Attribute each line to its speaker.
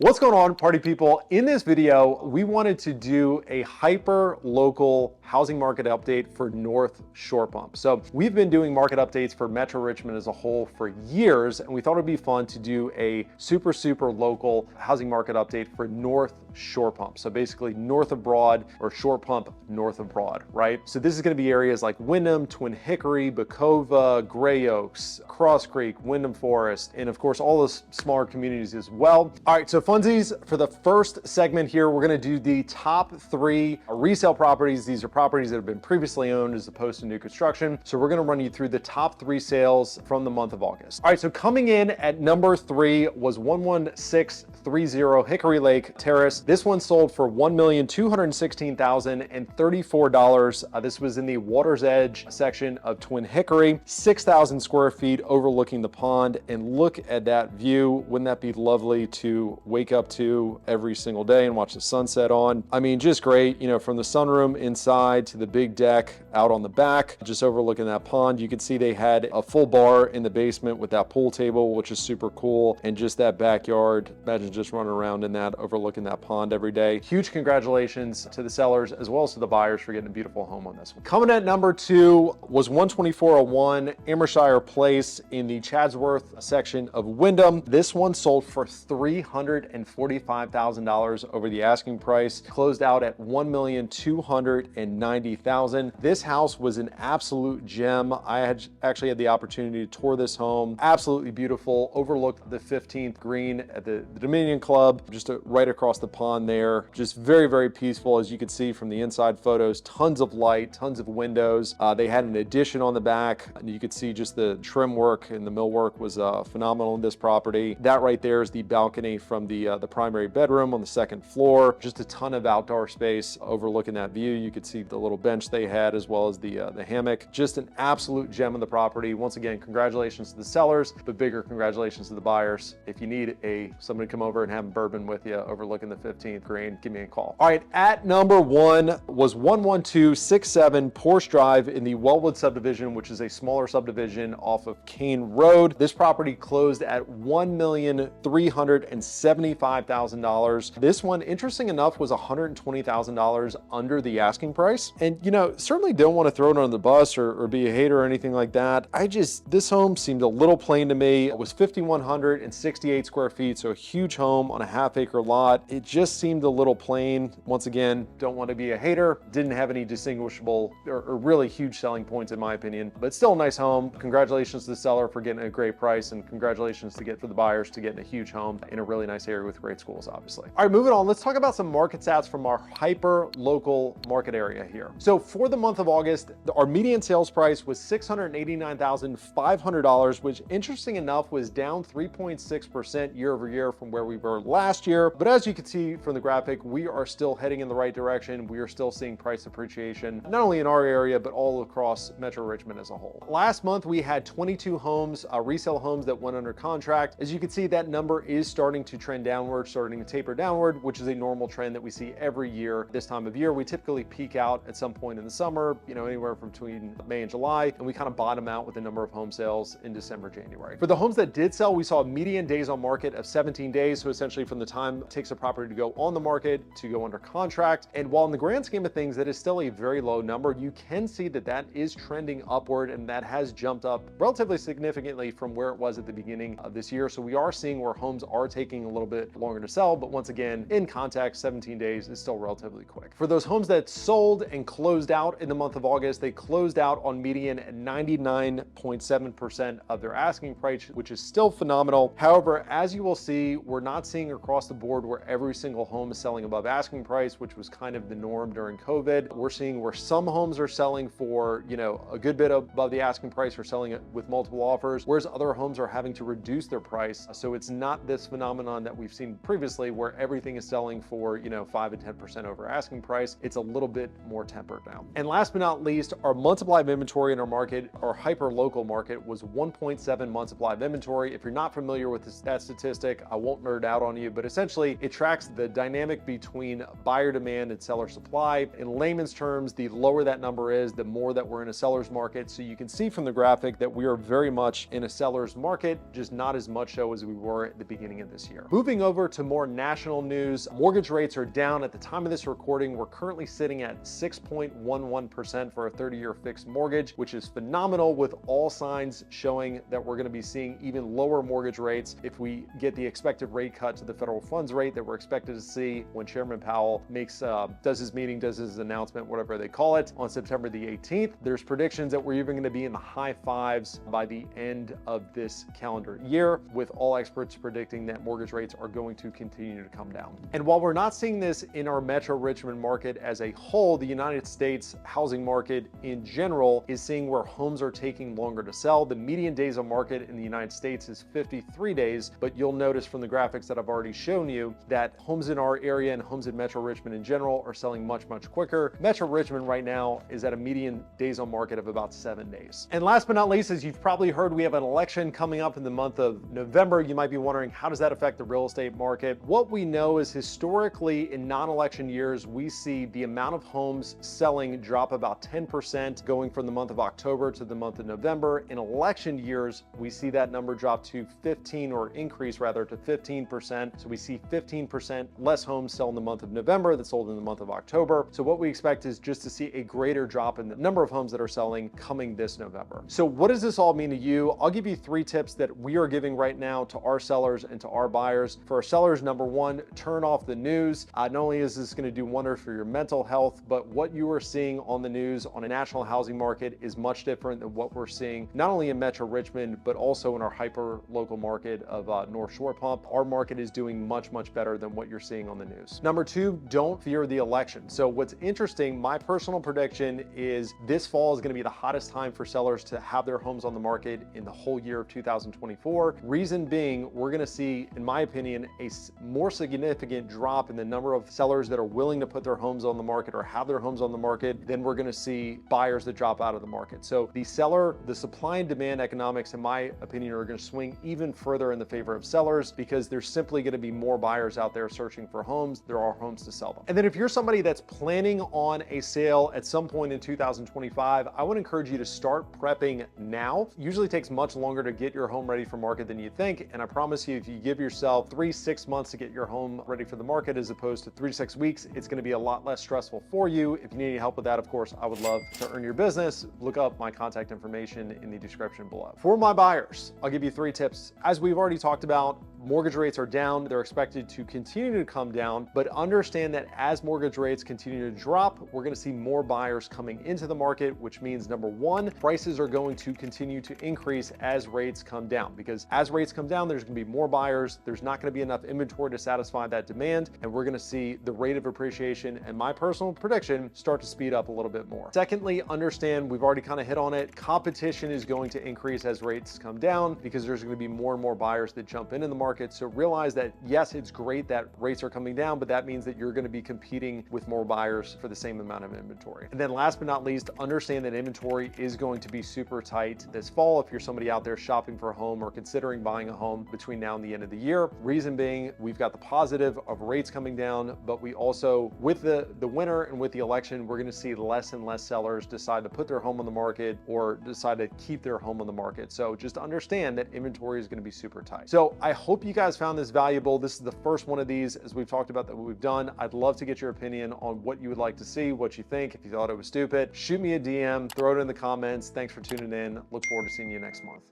Speaker 1: What's going on, party people? In this video, we wanted to do a hyper local housing market update for North Shore Pump. So we've been doing market updates for Metro Richmond as a whole for years, and we thought it'd be fun to do a super local housing market update for North Shore Pump. So basically north of Broad, or Shore Pump north of Broad, right? So this is going to be areas like Wyndham, Twin Hickory, Bacova, Gray Oaks, Cross Creek, Wyndham Forest, and of course all those smaller communities as well. All right, so funsies, for the first segment here, we're going to do the top 3 resale properties. These are properties that have been previously owned as opposed to new construction. So we're going to run you through the top 3 sales from the month of August. All right, so coming in at number 3 was 11630 Hickory Lake Terrace. This one sold for $1,216,034. This was in the Water's Edge section of Twin Hickory, 6,000 square feet overlooking the pond. And look at that view. Wouldn't that be lovely to wake up to every single day and watch the sunset on? I mean, just great, you know, from the sunroom inside to the big deck out on the back, just overlooking that pond. You could see they had a full bar in the basement with that pool table, which is super cool. And just that backyard, imagine just running around in that, overlooking that pond every day. Huge congratulations to the sellers as well as to the buyers for getting a beautiful home on this one. Coming at number 2 was 12401 Amershire Place in the Chadsworth section of Wyndham. This one sold for $345,000 over the asking price, closed out at $1,290,000. This house was an absolute gem. I had actually had the opportunity to tour this home. Absolutely beautiful, overlooked the 15th green at the Dominion Club, just right across the pond there. Just very peaceful, as you can see from the inside photos. Tons of light, tons of windows. They had an addition on the back, and you could see just the trim work and the millwork was phenomenal in this property. That right there is the balcony from the primary bedroom on the 2nd floor. Just a ton of outdoor space overlooking that view. You could see the little bench they had as well as the hammock. Just an absolute gem of the property. Once again, congratulations to the sellers, but bigger congratulations to the buyers. If you need somebody to come over and have bourbon with you overlooking the 15th green, give me a call. All right, at number 1 was 11267 Porsche Drive in the Wellwood subdivision, which is a smaller subdivision off of Kane Road. This property closed at $1,375,000. This one, interesting enough, was $120,000 under the asking price. And you know, certainly don't want to throw it on the bus or be a hater or anything like that. This home seemed a little plain to me. It was 5,168 square feet, so a huge home on a half-acre lot. It just seemed a little plain. Once again, don't want to be a hater. Didn't have any distinguishable or really huge selling points in my opinion, but still a nice home. Congratulations to the seller for getting a great price, and congratulations to the buyers to getting a huge home in a really nice area with great schools, obviously. All right, moving on. Let's talk about some market stats from our hyper local market area here. So for the month of August, our median sales price was $689,500, which interesting enough was down 3.6% year over year from where we were last year. But as you can see from the graphic, we are still heading in the right direction. We are still seeing price appreciation, not only in our area, but all across Metro Richmond as a whole. Last month, we had 22 homes, resale homes that went under contract. As you can see, that number is starting to trend downward, starting to taper downward, which is a normal trend that we see every year this time of year. We typically peak out at some point in the summer, you know, anywhere from between May and July, and we kind of bottom out with the number of home sales in December, January. For the homes that did sell, we saw a median days on market of 17 days. So essentially from the time it takes a property to go on the market to go under contract. And while in the grand scheme of things, that is still a very low number, you can see that that is trending upward, and that has jumped up relatively significantly from where it was at the beginning of this year. So we are seeing where homes are taking a little bit longer to sell, but once again, in context, 17 days is still relatively quick. For those homes that sold and closed out in the month of August, they closed out on median at 99.7% of their asking price, which is still phenomenal. However, as you will see, we're not seeing across the board where every single home is selling above asking price, which was kind of the norm during COVID. We're seeing where some homes are selling for, you know, a good bit above the asking price, or selling it with multiple offers, whereas other homes are having to reduce their price. So it's not this phenomenon that we've seen previously where everything is selling for, you know, 5 and 10% over asking price. It's a little bit more tempered now. And last but not least, our month supply of inventory in our market, our hyper local market, was 1.7 months supply of inventory. If you're not familiar with that statistic, I won't nerd out on you, but essentially it tracks the dynamic between buyer demand and seller supply. In layman's terms, the lower that number is, the more that we're in a seller's market. So you can see from the graphic that we are very much in a seller's market, just not as much so as we were at the beginning of this year. Moving over to more national news, mortgage rates are down. At the time of this recording, we're currently sitting at 6.11% for a 30-year fixed mortgage, which is phenomenal, with all signs showing that we're going to be seeing even lower mortgage rates if we get the expected rate cut to the federal funds rate that we're expected to see when Chairman Powell does his announcement, whatever they call it, on September the 18th. There's predictions that we're even going to be in the high fives by the end of this calendar year, with all experts predicting that mortgage rates are going to continue to come down. And while we're not seeing this in our Metro Richmond market as a whole, the United States housing market in general is seeing where homes are taking longer to sell. The median days on market in the United States is 53 days, but you'll notice from the graphics that I've already shown you that homes in our area and homes in Metro Richmond in general are selling much quicker. Metro Richmond right now is at a median days on market of about 7 days. And last but not least, as you've probably heard, we have an election coming up in the month of November. You might be wondering, how does that affect the real estate market? What we know is historically in non-election years, we see the amount of homes selling drop about 10% going from the month of October to the month of November. In election years, we see that number drop to 15, or increase rather, to 15%. So we see 15% less homes sell in the month of November that sold in the month of October. So what we expect is just to see a greater drop in the number of homes that are selling coming this November. So what does this all mean to you? I'll give you 3 tips that we are giving right now to our sellers and to our buyers. For our sellers, number 1, turn off the news. Not only is this going to do wonders for your mental health, but what you are seeing on the news on a national housing market is much different than what we're seeing not only in Metro Richmond, but also in our hyper local market of North Shore Pump. Our market is doing much better than what you're seeing on the news. Number 2, don't fear the election. So what's interesting, my personal prediction is this fall is going to be the hottest time for sellers to have their homes on the market in the whole year of 2024. Reason being, we're going to see, in my opinion, a more significant drop in the number of sellers that are willing to put their homes on the market or have their homes on the market than we're going to see buyers that drop out of the market. So the supply and demand economics, in my opinion, are going to swing even further in the favor of sellers, because there's simply going to be more buyers out there searching for homes. There are homes to sell them. And then if you're somebody that's planning on a sale at some point in 2025, I would encourage you to start prepping now. It usually takes much longer to get your home ready for market than you think. And I promise you, if you give yourself 3-6 months to get your home ready for the market, as opposed to 3-6 weeks, it's going to be a lot less stressful for you. If you need any help with that, of course, I would love to earn your business. Look up my contact information in the description below. For my buyers, I'll give you 3 tips. As we've already talked about, mortgage rates are down. They're expected to continue to come down, but understand that as mortgage rates continue to drop, we're going to see more buyers coming into the market, which means number 1, prices are going to continue to increase as rates come down, because as rates come down, there's going to be more buyers. There's not going to be enough inventory to satisfy that demand, and we're going to see the rate of appreciation, and my personal prediction, start to speed up a little bit more. Secondly, understand, we've already kind of hit on it, competition is going to increase as rates come down, because there's going to be more and more buyers that jump into the market. So realize that yes, it's great that rates are coming down, but that means that you're going to be competing with more buyers for the same amount of inventory. And then last but not least, understand that inventory is going to be super tight this fall if you're somebody out there shopping for a home or considering buying a home between now and the end of the year. Reason being, we've got the positive of rates coming down, but we also, with the winter and with the election, we're going to see less and less sellers decide to put their home on the market or decide to keep their home on the market. So just understand that inventory is going to be super tight. So I hope you guys found this valuable. This is the first one of these, as we've talked about, that we've done. I'd love to get your opinion on what you would like to see, what you think. If you thought it was stupid, shoot me a DM, throw it in the comments. Thanks for tuning in. Look forward to seeing you next month.